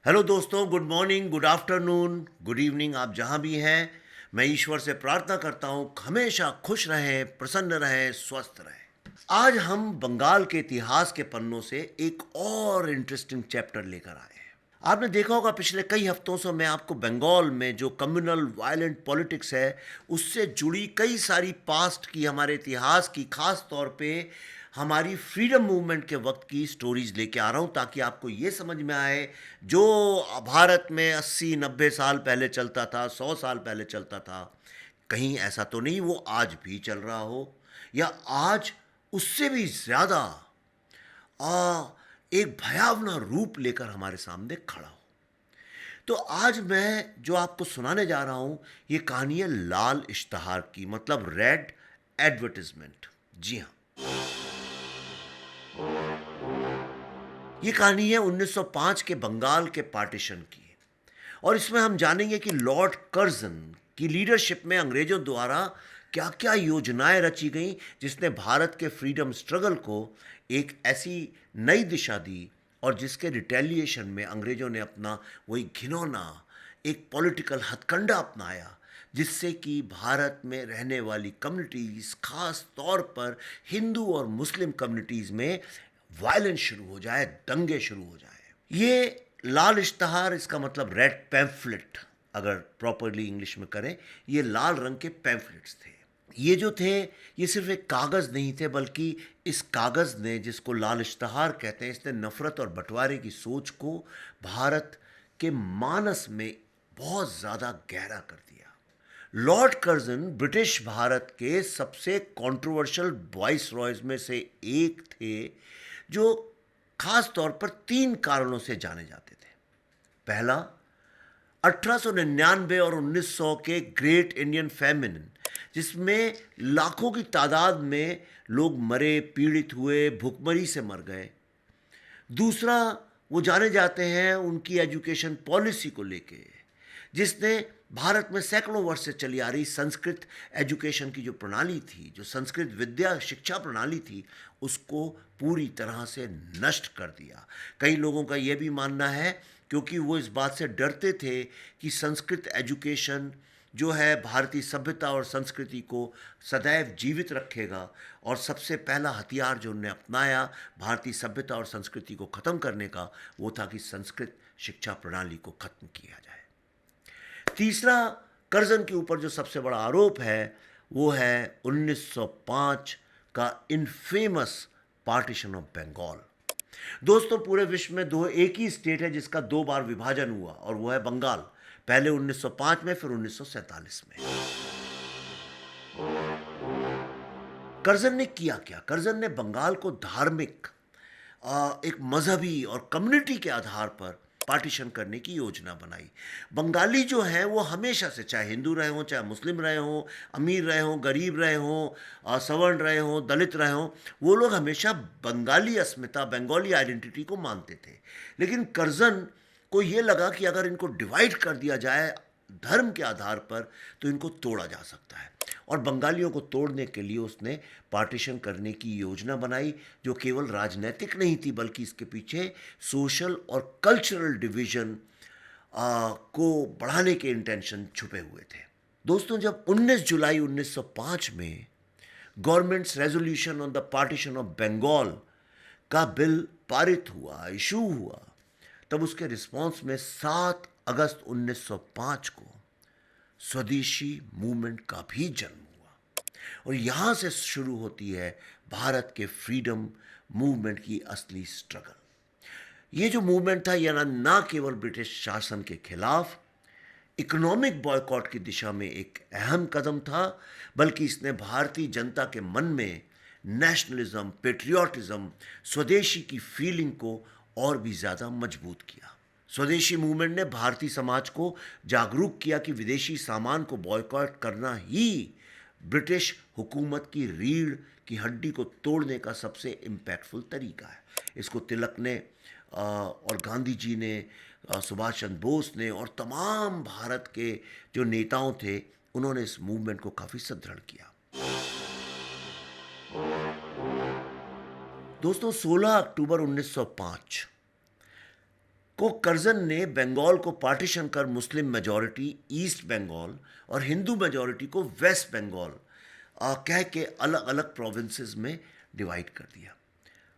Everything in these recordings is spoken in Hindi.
हेलो दोस्तों, good morning, good afternoon, good evening. आप जहां भी हैं, मैं ईश्वर से प्रार्थना करता हूं हमेशा खुश रहें, प्रसन्न रहें, स्वस्थ रहें। आज हम बंगाल के इतिहास के पन्नों से एक और इंटरेस्टिंग चैप्टर लेकर आए हैं। आपने देखा होगा पिछले कई हफ्तों से मैं आपको बंगाल में जो कम्युनल वायलेंट पॉलिटिक्स है उससे जुड़ी कई सारी पास्ट की, हमारे इतिहास की, खास तौर पे हमारी फ्रीडम मूवमेंट के वक्त की स्टोरीज लेके आ रहा हूं, ताकि आपको ये समझ में आए जो भारत में 80-90 साल पहले चलता था, 100 साल पहले चलता था, कहीं ऐसा तो नहीं वो आज भी चल रहा हो, या आज उससे भी ज्यादा आ एक भयावना रूप लेकर हमारे सामने खड़ा हो। तो आज मैं जो आपको सुनाने जा रहा हूं, ये कहानी है लाल इश्तहार की, मतलब रेड एडवर्टिजमेंट। जी हाँ, ये कहानी है 1905 के बंगाल के पार्टीशन की, और इसमें हम जानेंगे कि लॉर्ड कर्जन की लीडरशिप में अंग्रेजों द्वारा क्या क्या योजनाएं रची गईं, जिसने भारत के फ्रीडम स्ट्रगल को एक ऐसी नई दिशा दी, और जिसके रिटेलिएशन में अंग्रेजों ने अपना वही घिनौना एक पॉलिटिकल हथकंडा अपनाया, जिससे कि भारत में रहने वाली कम्युनिटीज़, खास तौर पर हिंदू और मुस्लिम कम्युनिटीज़ में वायलेंस शुरू हो जाए, दंगे शुरू हो जाए। ये लाल इश्तहार, इसका मतलब रेड पैम्फलेट, अगर प्रॉपरली इंग्लिश में करें, ये लाल रंग के पैम्फलेट्स थे। ये जो थे, ये सिर्फ एक कागज़ नहीं थे, बल्कि इस कागज़ ने, जिसको लाल इश्तहार कहते हैं, इसने नफ़रत और बंटवारे की सोच को भारत के मानस में बहुत ज़्यादा गहरा कर दिया। लॉर्ड कर्जन ब्रिटिश भारत के सबसे कंट्रोवर्शियल वॉइस रॉयज में से एक थे, जो खास तौर पर 3 कारणों से जाने जाते थे। पहला, 1899 और 1900 के ग्रेट इंडियन फैमिन, जिसमें लाखों की तादाद में लोग मरे, पीड़ित हुए, भुखमरी से मर गए। दूसरा, वो जाने जाते हैं उनकी एजुकेशन पॉलिसी को लेके, जिसने भारत में सैकड़ों वर्ष से चली आ रही संस्कृत एजुकेशन की जो प्रणाली थी, जो संस्कृत विद्या शिक्षा प्रणाली थी, उसको पूरी तरह से नष्ट कर दिया। कई लोगों का यह भी मानना है, क्योंकि वो इस बात से डरते थे कि संस्कृत एजुकेशन जो है भारतीय सभ्यता और संस्कृति को सदैव जीवित रखेगा, और सबसे पहला हथियार जो उन्होंने अपनाया भारतीय सभ्यता और संस्कृति को ख़त्म करने का, वो था कि संस्कृत शिक्षा प्रणाली को ख़त्म किया जाए। तीसरा, कर्जन के ऊपर जो सबसे बड़ा आरोप है, वो है 1905 का इनफेमस पार्टीशन ऑफ बंगाल। दोस्तों, पूरे विश्व में दो एक ही स्टेट है जिसका 2 बार विभाजन हुआ, और वो है बंगाल। पहले 1905 में, फिर 1947 में। कर्जन ने किया क्या? कर्जन ने बंगाल को धार्मिक, एक मजहबी और कम्युनिटी के आधार पर पार्टीशन करने की योजना बनाई। बंगाली जो हैं वो हमेशा से, चाहे हिंदू रहे हों, चाहे मुस्लिम रहे हों, अमीर रहे हों, गरीब रहे हों, सवर्ण रहे हों, दलित रहे हों, वो लोग हमेशा बंगाली अस्मिता, बंगाली आइडेंटिटी को मानते थे। लेकिन कर्जन को ये लगा कि अगर इनको डिवाइड कर दिया जाए धर्म के आधार पर, तो इनको तोड़ा जा सकता है, और बंगालियों को तोड़ने के लिए उसने पार्टीशन करने की योजना बनाई, जो केवल राजनीतिक नहीं थी, बल्कि इसके पीछे सोशल और कल्चरल डिवीजन को बढ़ाने के इंटेंशन छुपे हुए थे। दोस्तों, जब 19 जुलाई 1905 में government's resolution on the partition of Bengal का बिल पारित हुआ, इशू हुआ, तब उसके रिस्पांस में 7 अगस्त 1905 को स्वदेशी मूवमेंट का भी जन्म हुआ, और यहां से शुरू होती है भारत के फ्रीडम मूवमेंट की असली स्ट्रगल। ये जो मूवमेंट था, यह ना केवल ब्रिटिश शासन के खिलाफ इकोनॉमिक बॉयकॉट की दिशा में एक अहम कदम था, बल्कि इसने भारतीय जनता के मन में नेशनलिज्म, पेट्रियाटिज्म, स्वदेशी की फीलिंग को और भी ज़्यादा मजबूत किया। स्वदेशी मूवमेंट ने भारतीय समाज को जागरूक किया कि विदेशी सामान को बॉयकॉट करना ही ब्रिटिश हुकूमत की रीढ़ की हड्डी को तोड़ने का सबसे इम्पैक्टफुल तरीका है। इसको तिलक ने और गांधी जी ने, सुभाष चंद्र बोस ने, और तमाम भारत के जो नेताओं थे, उन्होंने इस मूवमेंट को काफ़ी सुदृढ़ किया। दोस्तों, 16 अक्टूबर 1905 को कर्जन ने बंगाल को पार्टीशन कर मुस्लिम मेजॉरिटी ईस्ट बंगाल और हिंदू मेजॉरिटी को वेस्ट बंगाल कह के अलग अलग प्रोविंसेस में डिवाइड कर दिया।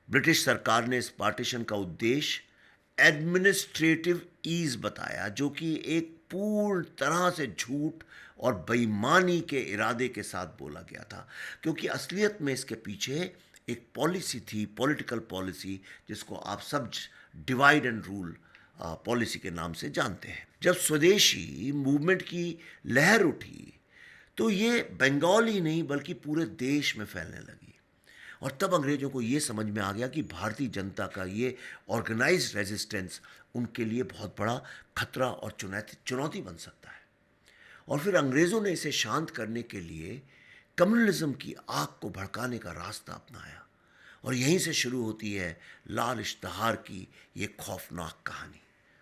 ब्रिटिश सरकार ने इस पार्टीशन का उद्देश्य एडमिनिस्ट्रेटिव ईज बताया, जो कि एक पूर्ण तरह से झूठ और बेईमानी के इरादे के साथ बोला गया था, क्योंकि असलियत में इसके पीछे एक पॉलिसी थी, पॉलिटिकल पॉलिसी, जिसको आप सब डिवाइड एंड रूल पॉलिसी के नाम से जानते हैं। जब स्वदेशी मूवमेंट की लहर उठी तो ये बंगाल ही नहीं बल्कि पूरे देश में फैलने लगी, और तब अंग्रेजों को ये समझ में आ गया कि भारतीय जनता का ये ऑर्गेनाइज्ड रेजिस्टेंस उनके लिए बहुत बड़ा खतरा और चुनौती बन सकता है। और फिर अंग्रेज़ों ने इसे शांत करने के लिए कम्युनलिज्म की आग को भड़काने का रास्ता अपनाया, और यहीं से शुरू होती है लाल इश्तहार की ये खौफनाक कहानी।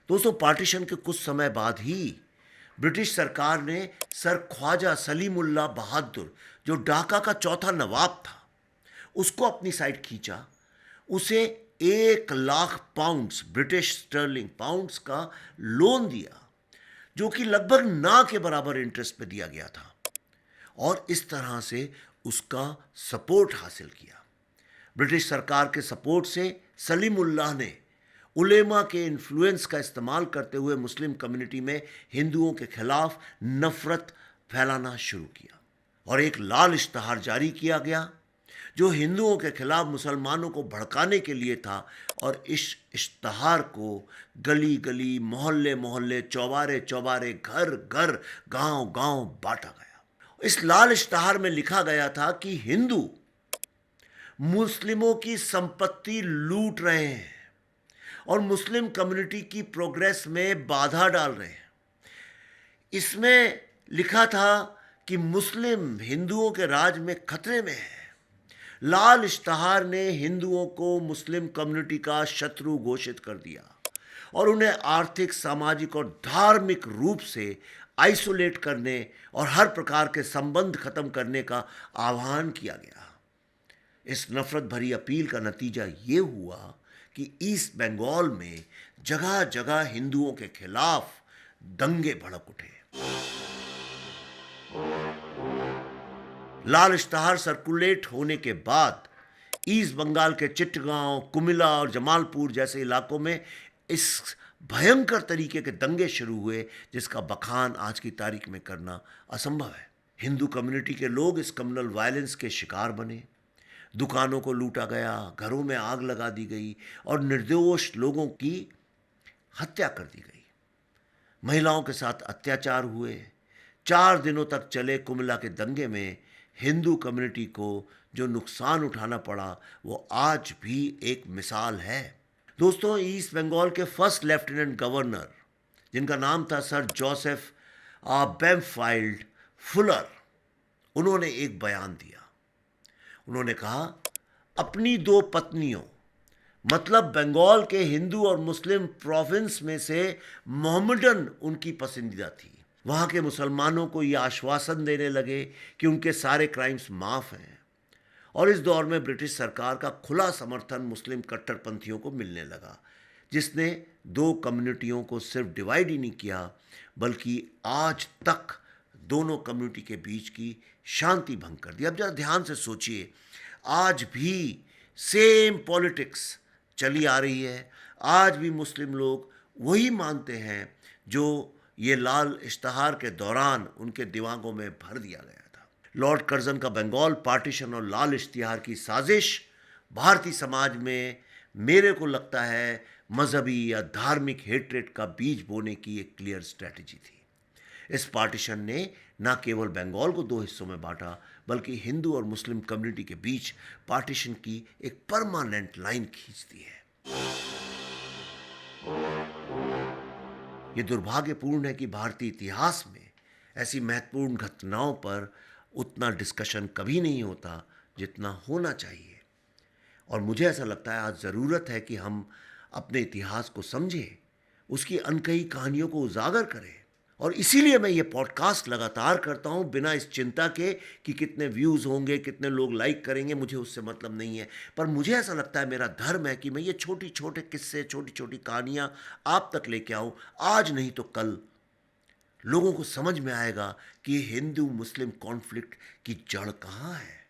दोस्तों, पार्टीशन के कुछ समय बाद ही ब्रिटिश सरकार ने सर ख्वाजा सलीमुल्लाह बहादुर, जो ढाका का चौथा नवाब था, उसको अपनी साइड खींचा। उसे 1 lakh pounds, British sterling pounds का लोन दिया, जो कि लगभग ना के बराबर इंटरेस्ट पे दिया गया था, और इस तरह से उसका सपोर्ट हासिल किया। ब्रिटिश सरकार के सपोर्ट से सलीमुल्लाह ने उलेमा के इन्फ्लुएंस का इस्तेमाल करते हुए मुस्लिम कम्युनिटी में हिंदुओं के खिलाफ नफरत फैलाना शुरू किया, और एक लाल इश्तहार जारी किया गया जो हिंदुओं के खिलाफ मुसलमानों को भड़काने के लिए था, और इस इश्तहार को गली गली, मोहल्ले मोहल्ले, चौबारे चौबारे, घर घर, गांव गांव बांटा गया। इस लाल इश्तहार में लिखा गया था कि हिंदू मुस्लिमों की संपत्ति लूट रहे हैं और मुस्लिम कम्युनिटी की प्रोग्रेस में बाधा डाल रहे हैं। इसमें लिखा था कि मुस्लिम हिंदुओं के राज में खतरे में है। लाल इश्तहार ने हिंदुओं को मुस्लिम कम्युनिटी का शत्रु घोषित कर दिया और उन्हें आर्थिक, सामाजिक और धार्मिक रूप से आइसोलेट करने और हर प्रकार के संबंध खत्म करने का आह्वान किया गया। इस नफरत भरी अपील का नतीजा ये हुआ कि ईस्ट बंगाल में जगह जगह हिंदुओं के खिलाफ दंगे भड़क उठे। लाल इश्तहार सर्कुलेट होने के बाद ईस्ट बंगाल के चिट्टगांव, कुमिला और जमालपुर जैसे इलाकों में इस भयंकर तरीके के दंगे शुरू हुए, जिसका बखान आज की तारीख में करना असंभव है। हिंदू कम्युनिटी के लोग इस कम्युनल वायलेंस के शिकार बने। दुकानों को लूटा गया, घरों में आग लगा दी गई और निर्दोष लोगों की हत्या कर दी गई। महिलाओं के साथ अत्याचार हुए। 4 दिनों तक चले कुमिला के दंगे में हिंदू कम्युनिटी को जो नुकसान उठाना पड़ा, वो आज भी एक मिसाल है। दोस्तों, ईस्ट बंगाल के फर्स्ट लेफ्टिनेंट गवर्नर, जिनका नाम था सर जोसेफ बैम्फील्ड फुलर, उन्होंने एक बयान दिया। उन्होंने कहा, अपनी 2 पत्नियों, मतलब बंगाल के हिंदू और मुस्लिम प्रोविंस में से मोहम्मडन उनकी पसंदीदा थी। वहाँ के मुसलमानों को यह आश्वासन देने लगे कि उनके सारे क्राइम्स माफ़ हैं, और इस दौर में ब्रिटिश सरकार का खुला समर्थन मुस्लिम कट्टरपंथियों को मिलने लगा, जिसने 2 कम्युनिटियों को सिर्फ डिवाइड ही नहीं किया, बल्कि आज तक दोनों कम्युनिटी के बीच की शांति भंग कर दी। अब जरा ध्यान से सोचिए, आज भी सेम पॉलिटिक्स चली आ रही है। आज भी मुस्लिम लोग वही मानते हैं जो ये लाल इश्तहार के दौरान उनके दिमागों में भर दिया गया था। लॉर्ड कर्जन का बंगाल पार्टीशन और लाल इश्तहार की साजिश भारतीय समाज में, मेरे को लगता है, मजहबी या धार्मिक हेट्रेड का बीज बोने की एक क्लियर स्ट्रैटेजी थी। इस पार्टीशन ने न केवल बंगाल को 2 हिस्सों में बांटा, बल्कि हिंदू और मुस्लिम कम्युनिटी के बीच पार्टीशन की एक परमानेंट लाइन खींच दी है। यह दुर्भाग्यपूर्ण है कि भारतीय इतिहास में ऐसी महत्वपूर्ण घटनाओं पर उतना डिस्कशन कभी नहीं होता जितना होना चाहिए, और मुझे ऐसा लगता है आज ज़रूरत है कि हम अपने इतिहास को समझें, उसकी अनकही कहानियों को उजागर करें और इसीलिए मैं ये पॉडकास्ट लगातार करता हूँ बिना इस चिंता के कि कितने व्यूज़ होंगे, कितने लोग लाइक करेंगे, मुझे उससे मतलब नहीं है। पर मुझे ऐसा लगता है, मेरा धर्म है कि मैं ये छोटे-छोटे किस्से, छोटी-छोटी कहानियाँ आप तक लेके आऊँ। आज नहीं तो कल लोगों को समझ में आएगा कि हिंदू मुस्लिम कॉन्फ्लिक्ट की जड़ कहाँ है।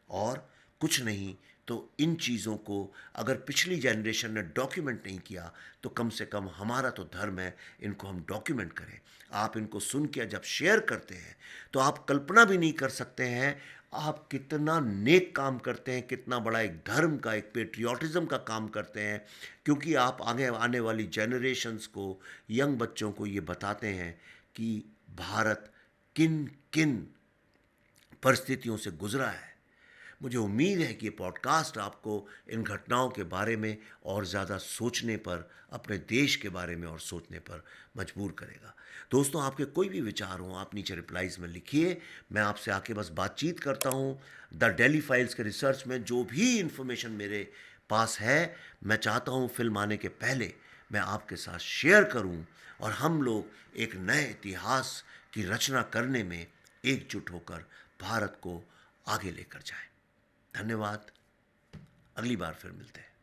और कुछ नहीं तो इन चीज़ों को अगर पिछली जनरेशन ने डॉक्यूमेंट नहीं किया तो कम से कम हमारा तो धर्म है, इनको हम डॉक्यूमेंट करें। आप इनको सुन के जब शेयर करते हैं तो आप कल्पना भी नहीं कर सकते हैं आप कितना नेक काम करते हैं, कितना बड़ा एक धर्म का, एक पेट्रियाटिज्म का काम करते हैं, क्योंकि आप आगे आने वाली जनरेशन्स को, यंग बच्चों को ये बताते हैं कि भारत किन किन परिस्थितियों से गुजरा है। मुझे उम्मीद है कि ये पॉडकास्ट आपको इन घटनाओं के बारे में और ज़्यादा सोचने पर, अपने देश के बारे में और सोचने पर मजबूर करेगा। दोस्तों, आपके कोई भी विचार हों आप नीचे रिप्लाइज़ में लिखिए। मैं आपसे आके बस बातचीत करता हूँ। द डेली फाइल्स के रिसर्च में जो भी इन्फॉर्मेशन मेरे पास है, मैं चाहता हूँ फिल्म आने के पहले मैं आपके साथ शेयर करूँ और हम लोग एक नए इतिहास की रचना करने में एकजुट होकर भारत को आगे लेकर जाएं। धन्यवाद। अगली बार फिर मिलते हैं।